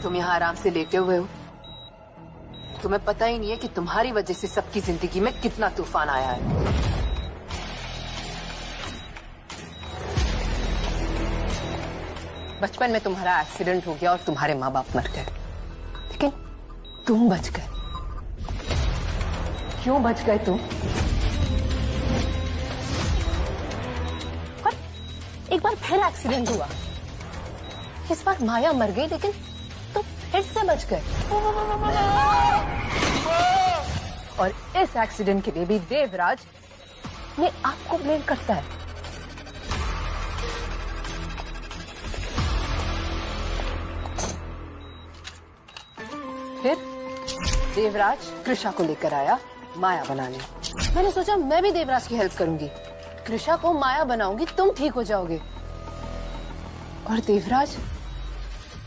तुम यहाँ आराम से लेटे हुए हो। तुम्हें पता ही नहीं है कि तुम्हारी वजह से सबकी जिंदगी में कितना तूफान आया है। बचपन में तुम्हारा एक्सीडेंट हो गया और तुम्हारे माँ बाप मर गए, लेकिन तुम बच गए। क्यों बच गए तुम? और एक बार फिर एक्सीडेंट हुआ। इस बार माया मर गई, लेकिन तुम फिर से बच गए। और इस एक्सीडेंट के लिए भी देवराज ने आपको ब्लेम करता है। फिर देवराज कृषा को लेकर आया माया बनाने। मैंने सोचा मैं भी देवराज की हेल्प करूंगी, कृषा को माया बनाऊंगी, तुम ठीक हो जाओगे। और देवराज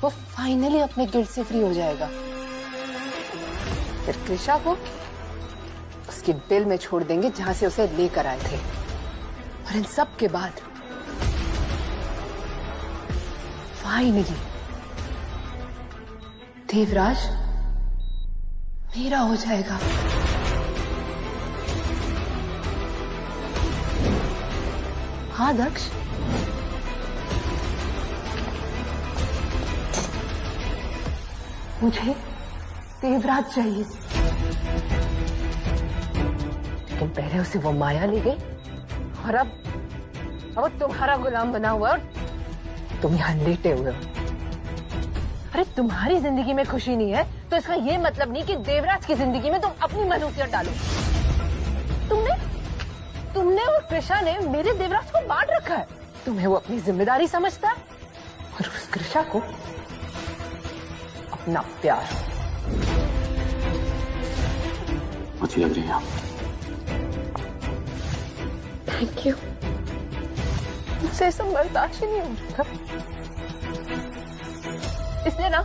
वो फाइनली अपने गिल्ट से फ्री हो जाएगा। फिर कृषा को उसकी बिल में छोड़ देंगे जहां से उसे लेकर आए थे। और इन सब के बाद फाइनली देवराज मेरा हो जाएगा। हाँ दक्ष, मुझे देवराज चाहिए, लेकिन पहले उसे वो माया ले गई और अब तुम्हारा गुलाम बना हुआ और तुम यहाँ लेटे हुए हो। अरे तुम्हारी जिंदगी में खुशी नहीं है तो इसका ये मतलब नहीं कि देवराज की जिंदगी में तुम अपनी मनहूसियत डालो। तुमने और कृषा ने मेरे देवराज को बांट रखा है। तुम्हें वो अपनी जिम्मेदारी समझता है और उस कृषा को अपना प्यार। अच्छी लग रही है आप। Thank you. मुझसे सब बर्दाश्त ही नहीं हो रहा, इसलिए ना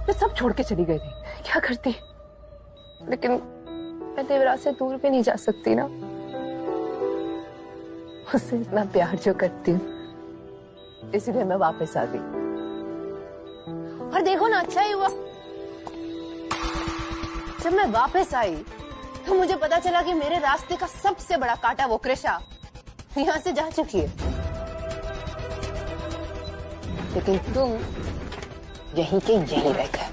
मैं सब छोड़ के चली गई थी। क्या करती, लेकिन मैं देवराज से दूर भी नहीं जा सकती ना, उससे इतना प्यार जो करती हूँ, इसीलिए मैं वापस आ गई। और देखो ना, अच्छा ही हुआ जब मैं वापस आई तो मुझे पता चला कि मेरे रास्ते का सबसे बड़ा कांटा वो कृषा यहाँ से जा चुकी है। लेकिन तुम यहीं के यहीं रह गए।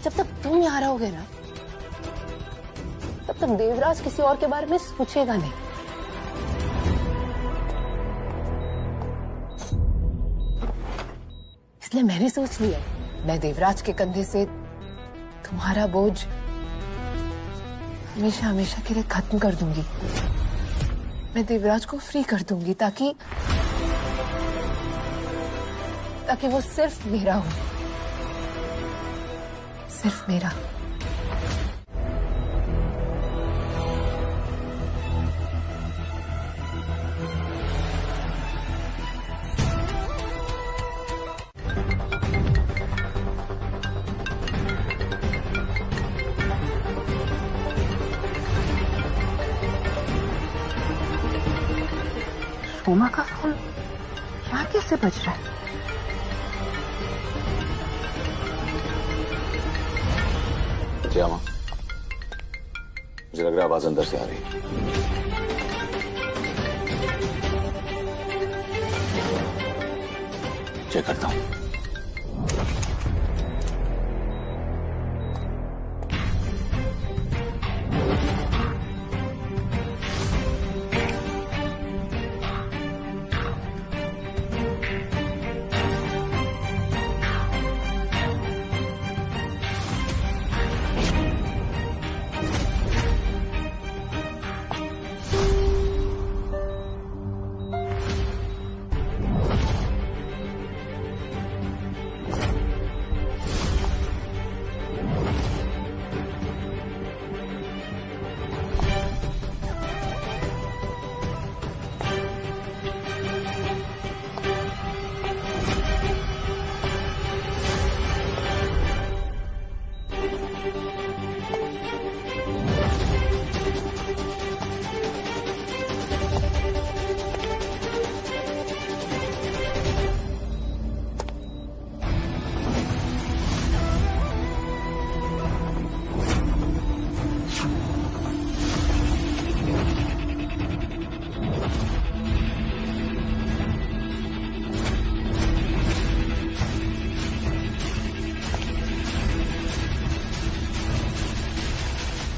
जब तक तुम यहाँ रहोगे ना, तब तक देवराज किसी और के बारे में सोचेगा नहीं। इसलिए मैंने सोच लिया, मैं देवराज के कंधे से तुम्हारा बोझ हमेशा हमेशा के लिए खत्म कर दूंगी। मैं देवराज को फ्री कर दूंगी ताकि वो सिर्फ मेरा हो, सिर्फ मेरा। उमा का फोन यहाँ कैसे बज रहा है? श्यामा, मुझे लग रहा है आवाज अंदर से आ रही है। चेक करता हूं।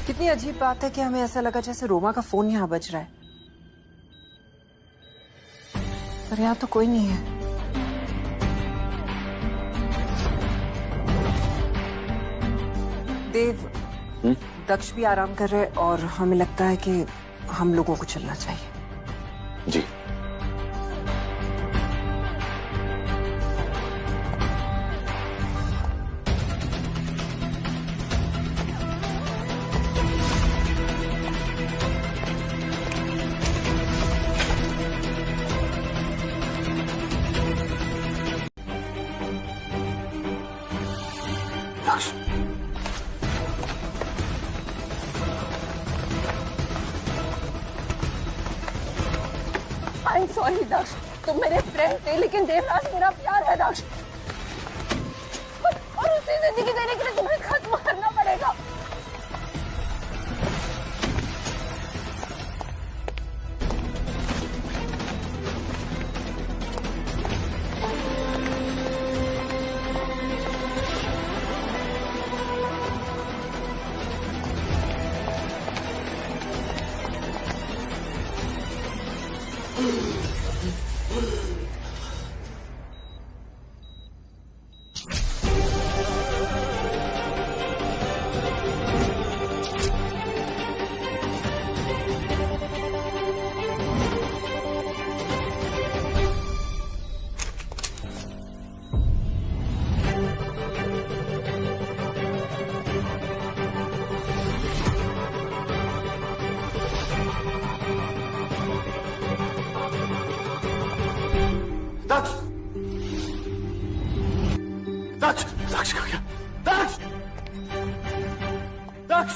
कितनी अजीब बात है कि हमें ऐसा लगा जैसे रोमा का फोन यहाँ बज रहा है, पर यहाँ तो कोई नहीं है। देव, दक्ष भी आराम कर रहे और हमें लगता है कि हम लोगों को चलना चाहिए। जी। दक्ष, आई एम सॉरी दक्ष, तुम मेरे फ्रेंड थे लेकिन देवराज मेरा प्यार है दक्ष, और उसे जिंदगी देने के लिए तुम्हें खत्म करना पड़ेगा। दक्ष, दक्ष, दक्ष का क्या? दक्ष, दक्ष,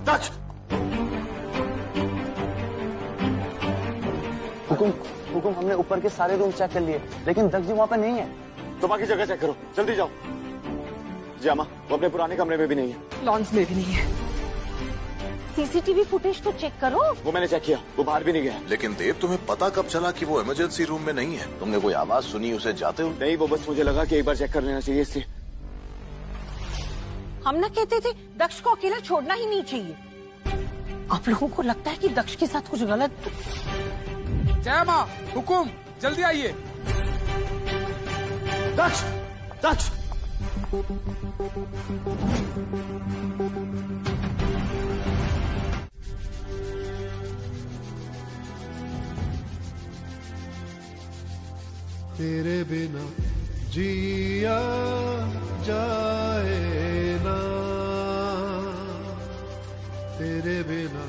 दक्ष। हुकुम, हमने ऊपर के सारे रूम चेक कर लिए, लेकिन दक्ष जी वहाँ पे नहीं है। तो बाकी जगह चेक करो, जल्दी जाओ। जी अम्मा, वो अपने पुराने कमरे में भी नहीं है। लॉन्स में भी नहीं है। सीसीटीवी फुटेज तो चेक करो। वो मैंने चेक किया, वो बाहर भी नहीं गया। लेकिन देव, तुम्हें पता कब चला कि वो इमरजेंसी रूम में नहीं है? तुमने कोई आवाज सुनी उसे जाते हुए? नहीं, वो बस मुझे लगा कि एक बार चेक कर लेना चाहिए इसलिए। हम ना कहते थे दक्ष को अकेला छोड़ना ही नहीं चाहिए। आप लोगों को लगता है कि दक्ष के साथ कुछ गलत? जय माँ, हुकुम, जल्दी आइए। दक्ष, दक्ष, तेरे बिना जिया जाए ना, तेरे बिना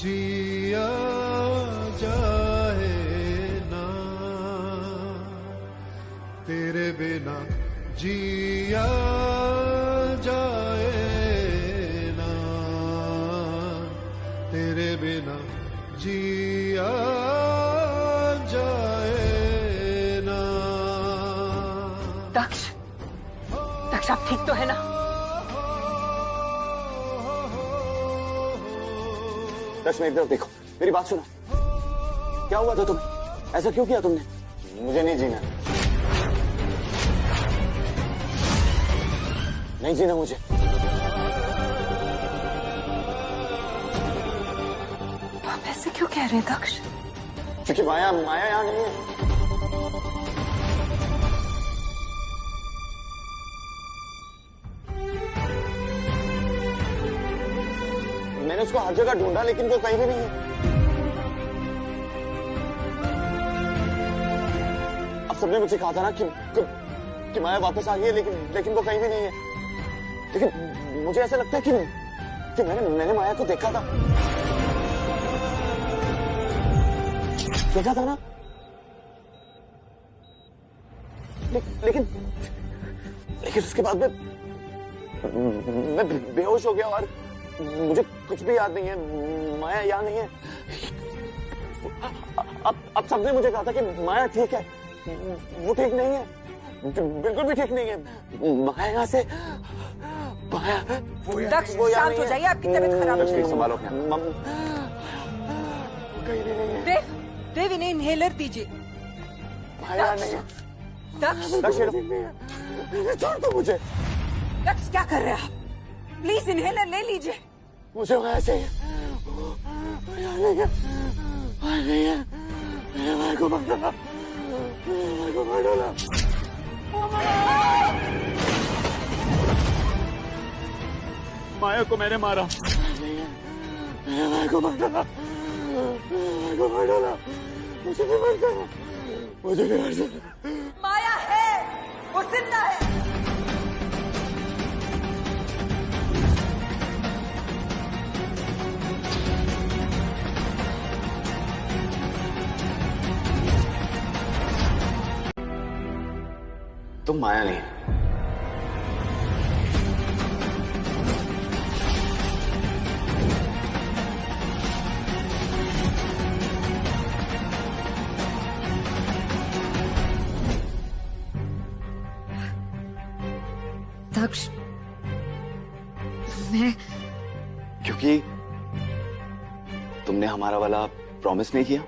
जिया जाए ना, तेरे बिना जिया जाए ना, तेरे बिना जिया जाए ना। दक्ष, दक्ष आप ठीक तो है ना? दक्ष मेरी तरफ देखो, मेरी बात सुनो। क्या हुआ था तुम्हें? ऐसा क्यों किया तुमने? मुझे नहीं जीना, नहीं जीना मुझे। आप ऐसे क्यों कह रहे हैं दक्ष? क्योंकि माया यहाँ नहीं है। मैंने उसको हर जगह ढूंढा लेकिन वो कहीं भी नहीं है। अब सबने मुझे कहा था ना कि माया वापस आ गई है, लेकिन वो कहीं भी नहीं है। लेकिन मुझे ऐसा लगता है कि मैंने माया को देखा था ना। लेकिन उसके बाद मैं बेहोश हो गया और मुझे कुछ भी याद नहीं है। माया यहाँ नहीं है। अब सबने मुझे कहा था कि माया ठीक है, वो ठीक नहीं है, बिल्कुल भी ठीक नहीं है। माया यहाँ से दक्ष, शांत हो जाइए, आपकी तबीयत खराब हो ठीक संभालो। देव, इन्हें इनहेलर दीजिए। माया नहीं है। दक्ष, दक्ष छोड़ दो मुझे। दक्ष क्या कर रहे हैं आप? प्लीज इनहेलर ले लीजिए। मुझे वहां चाहिए। नहीं है। मेरे भाई को मार डाला। मेरे भाई को मार डाला। माया को मैंने मारा। मेरे भाई को मार डाला। मेरे भाई को मार डाला। मुझे भी मार डाला। मुझे भी मार डाला। माया है, वो जिंदा है। तुम माया नहीं। दक्ष, मैं क्योंकि तुमने हमारा वाला प्रॉमिस नहीं किया।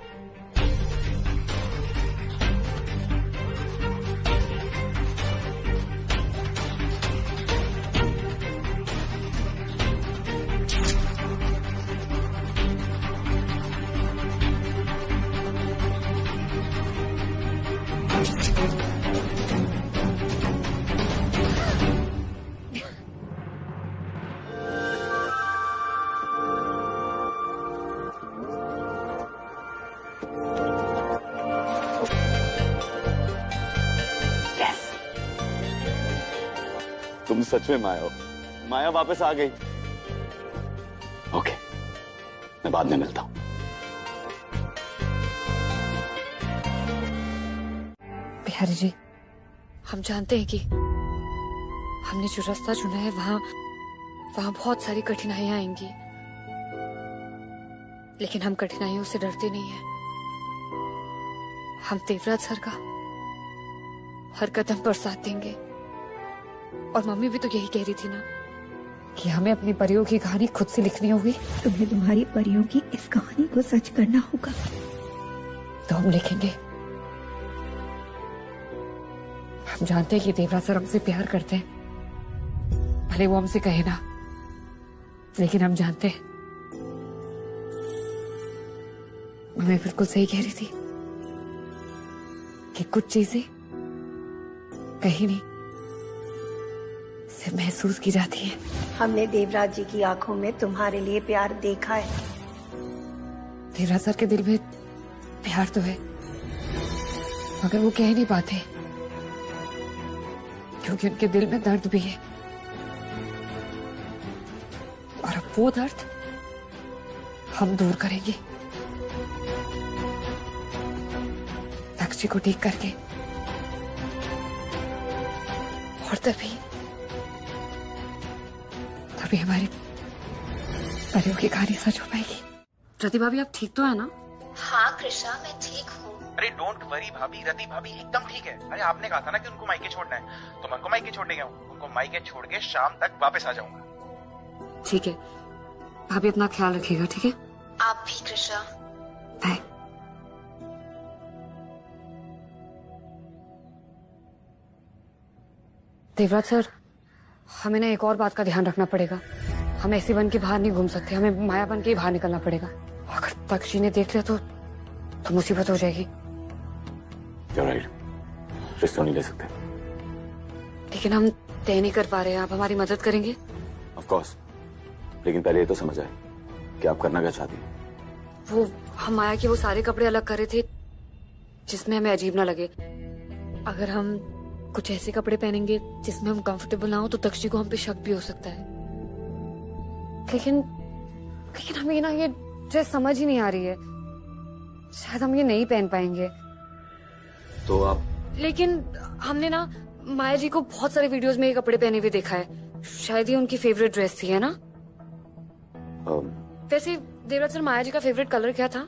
तुम सच में माया हो। माया वापस आ गई। ओके, मैं बाद में मिलता हूं। बिहारी जी, हम जानते हैं कि हमने जो रास्ता चुना है वहां बहुत सारी कठिनाइयां आएंगी, लेकिन हम कठिनाइयों से डरते नहीं हैं। हम देवराज सर का हर कदम पर साथ देंगे। और मम्मी भी तो यही कह रही थी ना कि हमें अपनी परियों की कहानी खुद से लिखनी होगी। तुम्हें तुम्हारी परियों की इस कहानी को सच करना होगा। तो हम लिखेंगे। हम जानते हैं कि देवराज सर हमसे प्यार करते हैं, भले वो हमसे कहे ना, लेकिन हम जानते हैं। मम्मी बिल्कुल सही कह रही थी कि कुछ चीजें कहीं नहीं से महसूस की जाती है। हमने देवराज जी की आंखों में तुम्हारे लिए प्यार देखा है। देवराज सर के दिल में प्यार तो है, मगर वो कह नहीं पाते क्योंकि उनके दिल में दर्द भी है। और अब वो दर्द हम दूर करेंगे, लक्ष्य को ठीक करके। और तभी हमारी परियों की कहानी सच हो पाएगी। रति भाभी, आप ठीक तो है ना? हाँ कृष्णा, मैं ठीक हूँ। अरे डोंट वरी भाभी, रति भाभी एकदम ठीक है। अरे आपने कहा था ना कि उनको मायके छोड़ना है, तो मैं उनको मायके छोड़ने गया हूँ। उनको मायके छोड़ के शाम तक वापस आ जाऊंगा। ठीक है भाभी, अपना ख्याल रखिएगा। ठीक है, आप भी कृष्णा। बाय। देवराज सर, हमें ना एक और बात का ध्यान रखना पड़ेगा। हम ऐसे बन के बाहर नहीं घूम सकते, हमें माया बन के ही बाहर निकलना पड़ेगा। अगर तक्षी ने देख लिया तो मुसीबत हो जाएगी। You're right. रिस्क तो नहीं ले सकते। लेकिन हम तय नहीं कर पा रहे हैं, आप हमारी मदद करेंगे? Of course. लेकिन पहले ये तो समझ आए कि आप करना क्या चाहती हैं। वो हम माया के वो सारे कपड़े अलग कर रहे थे जिसमें हमें अजीब ना लगे। अगर हम कुछ ऐसे कपड़े पहनेंगे जिसमें हम कंफर्टेबल ना हो तो तक्षी को हम पे शक भी हो सकता है। लेकिन हमें ना ये ड्रेस समझ ही नहीं आ रही है। शायद हम ये नहीं पहन पाएंगे। तो आप? लेकिन हमने ना माया जी को बहुत सारे वीडियोस में ये कपड़े पहने हुए देखा है। शायद ये उनकी फेवरेट ड्रेस थी, है ना? वैसे देवराज सर, माया जी का फेवरेट कलर क्या था?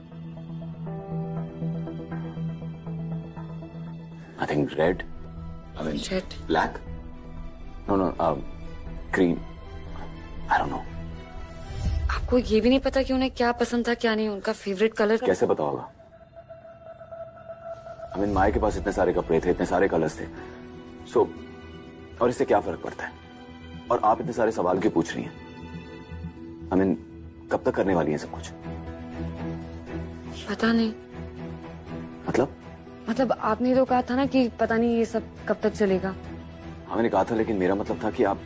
I think red. I mean, red. Black? No, green. I don't know. आपको ये भी नहीं पता कि उन्हें क्या पसंद था क्या नहीं, उनका फेवरेट कलर? कैसे पता होगा? I mean, माया के पास इतने सारे कपड़े थे, इतने सारे कलर्स थे। और इससे क्या फर्क पड़ता है? और आप इतने सारे सवाल क्यों पूछ रही हैं? आई मीन, कब तक करने वाली हैं सब कुछ? पता नहीं। मतलब आपने तो कहा था ना कि पता नहीं ये सब कब तक चलेगा। हाँ मैंने कहा था, लेकिन मेरा मतलब था कि आप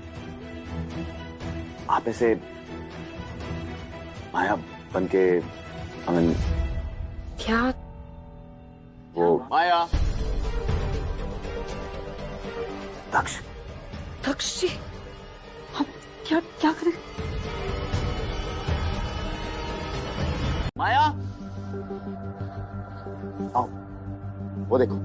ऐसे माया बन के, आई मीन, क्या? वो माया, दक्ष जी, हम क्या करें? माया, आओ, वो देखो।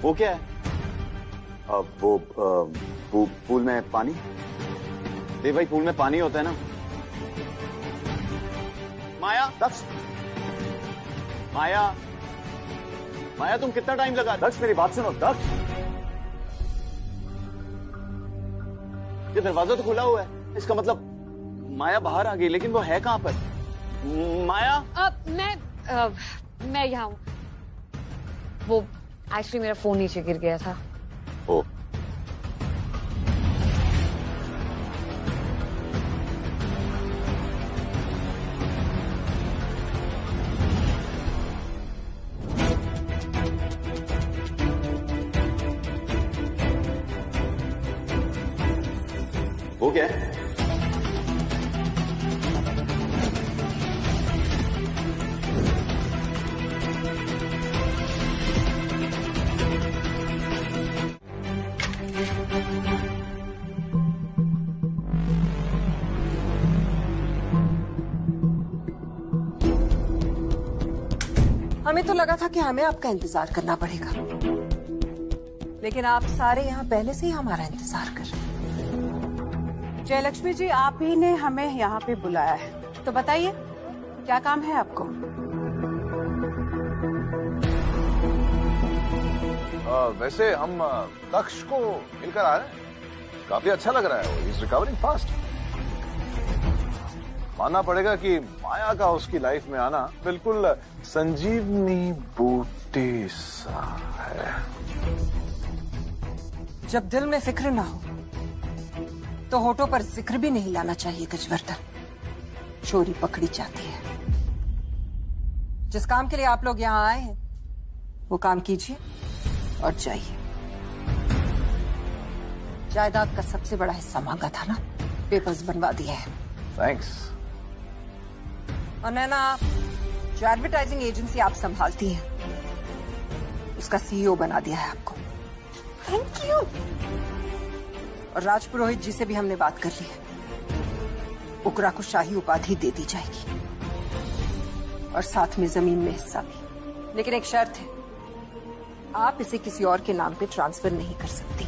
वो क्या है? वो पूल में पानी। देव भाई, पूल में पानी होता है ना। माया, दक्ष, माया तुम कितना टाइम लगा? दक्ष मेरी बात सुनो। दक्ष, ये दरवाजा तो खुला हुआ है, इसका मतलब माया बाहर आ गई, लेकिन वो है कहां पर? माया, मैं यहाँ हूँ। वो एक्चुअली मेरा फोन नीचे गिर गया था। ओ, वो क्या है? हमें तो लगा था कि हमें आपका इंतजार करना पड़ेगा, लेकिन आप सारे यहाँ पहले से ही हमारा इंतजार कर रहे हैं। जयलक्ष्मी जी, आप ही ने हमें यहाँ पे बुलाया है, तो बताइए क्या काम है आपको? वैसे हम दक्ष को मिलकर आ रहे हैं। काफी अच्छा लग रहा है वो। Is recovering fast. मानना पड़ेगा कि माया का उसकी लाइफ में आना बिल्कुल संजीवनी बूटी सा है। जब दिल में फिक्र ना हो तो होठों पर जिक्र भी नहीं लाना चाहिए गजवर्धन। चोरी पकड़ी जाती है। जिस काम के लिए आप लोग यहाँ आए हैं वो काम कीजिए और जाइए। जायदाद का सबसे बड़ा हिस्सा मांगा था ना, पेपर्स बनवा दिए हैं। थैंक्स। और नैना, जो एडवर्टाइजिंग एजेंसी आप संभालती हैं उसका सीईओ बना दिया है आपको। Thank you. और राज पुरोहित जी से भी हमने बात कर ली है। उकरा को शाही उपाधि दे दी जाएगी और साथ में जमीन में हिस्सा भी। लेकिन एक शर्त है, आप इसे किसी और के नाम पे ट्रांसफर नहीं कर सकती।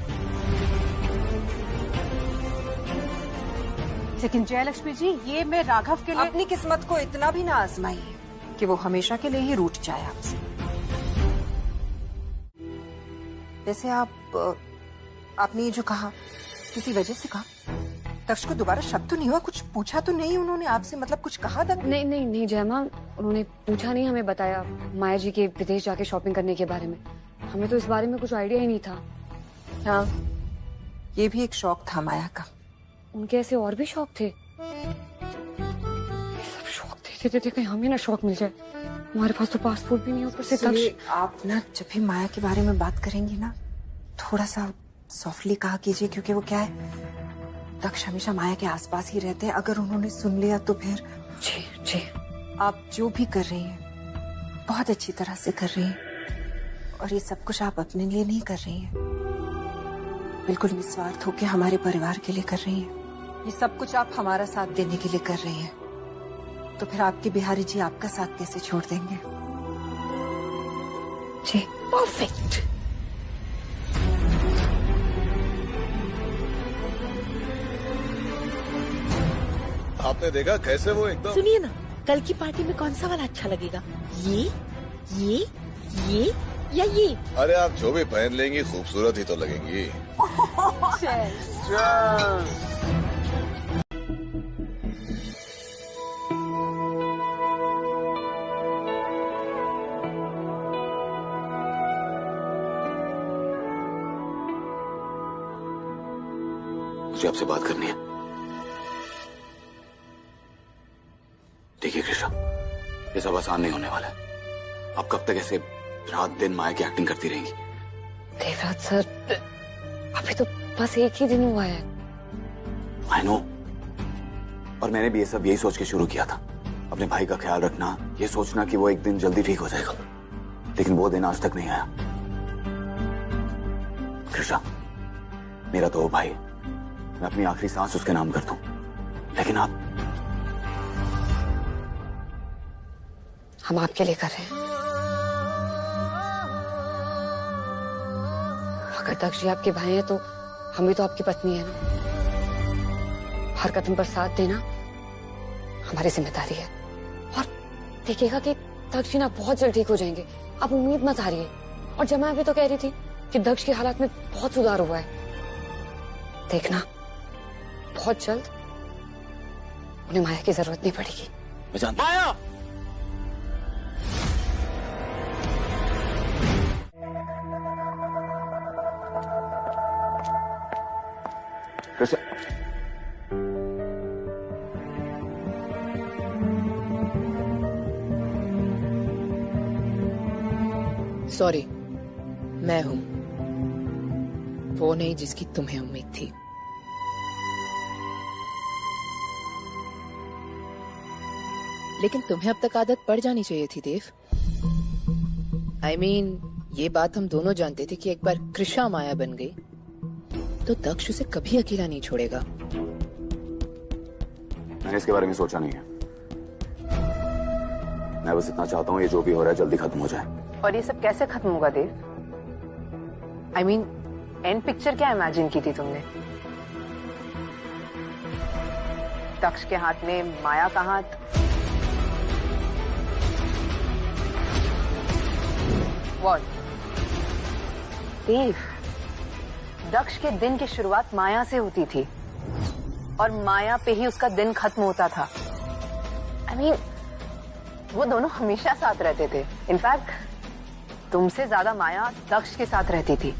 लेकिन जयलक्ष्मी जी, ये मैं राघव के लिए अपनी किस्मत को इतना भी ना आजमाइए कि वो हमेशा के लिए ही रूठ जाए आपसे। वैसे आपने ये जो कहा, किसी वजह से कहा? दक्ष को दोबारा शक तो नहीं हुआ? कुछ पूछा तो नहीं उन्होंने आपसे? मतलब कुछ कहा था? नहीं जयमा, उन्होंने पूछा नहीं, हमें बताया माया जी के विदेश जाके शॉपिंग करने के बारे में। हमें तो इस बारे में कुछ आइडिया ही नहीं था। हाँ, ये भी एक शौक था माया का। उनके ऐसे और भी शौक थे। सब शौक थे कहीं हमें ना शौक मिल जाए। हमारे पास तो पासपोर्ट भी नहीं है, ऊपर से दक्ष। आप ना जब भी माया के बारे में बात करेंगी ना, थोड़ा सा सॉफ्टली कहा कीजिए, क्योंकि वो क्या है, दक्ष हमेशा माया के आसपास ही रहते हैं। अगर उन्होंने सुन लिया तो फिर। जी। आप जो भी कर रही हैं बहुत अच्छी तरह से कर रही हैं, और ये सब कुछ आप अपने लिए नहीं कर रही हैं, बिल्कुल निस्वार्थ होकर हमारे परिवार के लिए कर रही हैं। ये सब कुछ आप हमारा साथ देने के लिए कर रही हैं, तो फिर आपके बिहारी जी आपका साथ कैसे छोड़ देंगे? जी, परफेक्ट। आपने देखा कैसे वो एकदम। सुनिए ना, कल की पार्टी में कौन सा वाला अच्छा लगेगा? ये या ये? अरे आप जो भी पहन लेंगी खूबसूरत ही तो लगेंगी। मुझे आपसे बात करनी है। देखिए कृषा, ये सब आसान नहीं होने वाला है। आप कब तक ऐसे रात दिन माया की एक्टिंग करती रहेंगी? देवराज सर, अभी तो बस एक ही दिन हुआ है। आई नो, और मैंने भी ये सब यही सोच के शुरू किया था, अपने भाई का ख्याल रखना, ये सोचना कि वो एक दिन जल्दी ठीक हो जाएगा, लेकिन वो दिन आज तक नहीं आया। कृषा, मेरा तो वो भाई है, मैं अपनी आखिरी सांस उसके नाम कर दूं, लेकिन आप? हम आपके लिए कर रहे हैं। अगर दक्ष जी आपके भाई हैं तो हम भी तो आपकी पत्नी है ना। हर कदम पर साथ देना हमारी जिम्मेदारी है। और देखिएगा कि दक्ष जी ना बहुत जल्द ठीक हो जाएंगे, आप उम्मीद मत हारिए। और जमा भी तो कह रही थी कि दक्ष की हालत में बहुत सुधार हुआ है। देखना, बहुत जल्द उन्हें माया की जरूरत नहीं पड़ेगी। मैं जानता हूं। माया! कृष्ण, सॉरी, मैं हूं वो नहीं जिसकी तुम्हें उम्मीद थी। लेकिन तुम्हें अब तक आदत पड़ जानी चाहिए थी देव। I mean, ये बात हम दोनों जानते थे कि एक बार कृषा माया बन गई तो दक्ष उसे कभी अकेला नहीं छोड़ेगा। मैंने इसके बारे में सोचा नहीं है। मैं बस इतना चाहता हूँ ये जो भी हो रहा है जल्दी खत्म हो जाए। और ये सब कैसे खत्म होगा देव? I mean, एंड पिक्चर क्या इमेजिन की थी तुमने? दक्ष के हाथ में माया का हाथ। What? देव, दक्ष के दिन की शुरुआत माया से होती थी और माया पे ही उसका दिन खत्म होता था। I mean, वो दोनों हमेशा साथ रहते थे। इनफैक्ट तुमसे ज्यादा माया दक्ष के साथ रहती थी।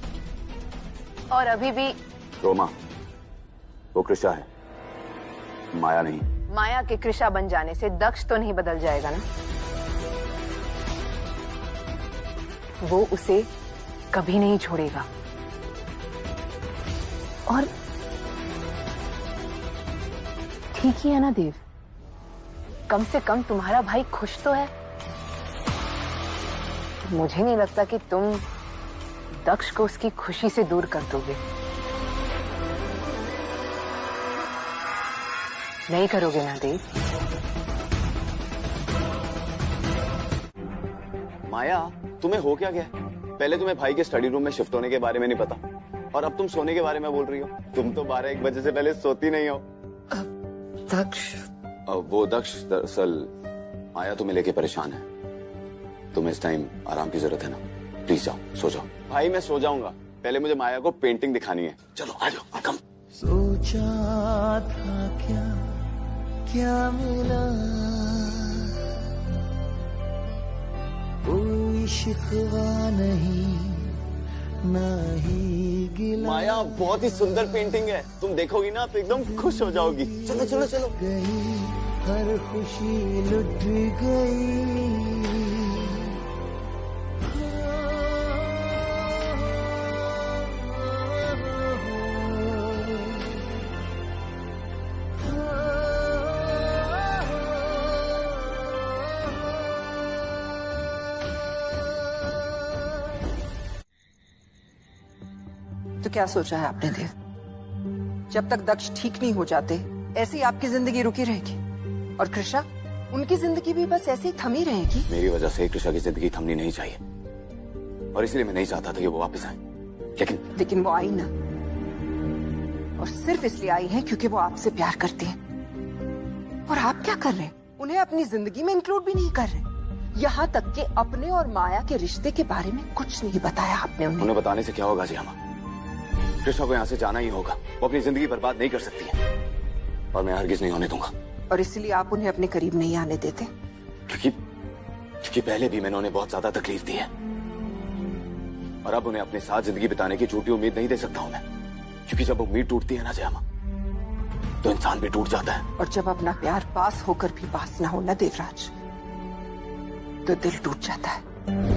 और अभी भी रोमा, वो कृषा है, माया नहीं। माया के कृषा बन जाने से दक्ष तो नहीं बदल जाएगा ना? वो उसे कभी नहीं छोड़ेगा। और ठीक ही है ना देव? कम से कम तुम्हारा भाई खुश तो है। मुझे नहीं लगता कि तुम दक्ष को उसकी खुशी से दूर कर दोगे। नहीं करोगे ना देव? माया, तुम्हें हो क्या गया? पहले तुम्हें भाई के स्टडी रूम में शिफ्ट होने के बारे में नहीं पता, और अब तुम सोने के बारे में बोल रही हो। तुम तो 12-1 बजे से पहले सोती नहीं हो। दक्ष, वो दक्ष दरअसल माया तुम्हें लेके परेशान है। तुम्हें इस टाइम आराम की जरूरत है ना? प्लीज जाओ, सो जाओ। भाई मैं सो जाऊंगा, पहले मुझे माया को पेंटिंग दिखानी है। चलो आ जाओ, कम। सोचा था क्या मिला, कोई शिकवा नहीं ना ही गिला। माया, बहुत ही सुंदर पेंटिंग है, तुम देखोगी ना तो एकदम खुश हो जाओगी। चलो चलो चलो। गई हर खुशी लुट गई। तो क्या सोचा है आपने देव? जब तक दक्ष ठीक नहीं हो जाते ऐसी आपकी जिंदगी रुकी रहेगी, और कृषा, उनकी जिंदगी भी बस ऐसे ही थमी रहेगी। मेरी वजह से कृषा की जिंदगी थमनी नहीं चाहिए, और इसलिए मैं नहीं चाहता था कि वो वापस आए। लेकिन वो आई ना, और सिर्फ इसलिए आई है क्योंकि वो आपसे प्यार करती है। और आप क्या कर रहे हैं? उन्हें अपनी जिंदगी में इंक्लूड भी नहीं कर रहे। यहाँ तक कि अपने और माया के रिश्ते के बारे में कुछ नहीं बताया आपने उन्हें। उन्हें बताने से क्या होगा जी? हम कृष्णा को यहाँ से जाना ही होगा। वो अपनी जिंदगी बर्बाद नहीं कर सकती है और मैं हरगिज नहीं होने दूंगा। और इसलिए आप उन्हें अपने करीब नहीं आने देते? क्योंकि पहले भी मैंने उन्हें बहुत ज्यादा तकलीफ दी है और अब उन्हें अपने साथ जिंदगी बिताने की झूठी उम्मीद नहीं दे सकता हूं मैं। क्योंकि जब उम्मीद टूटती है ना जयामा, तो इंसान भी टूट जाता है। और जब अपना प्यार पास होकर भी पास ना हो ना देवराज, तो दिल टूट जाता है।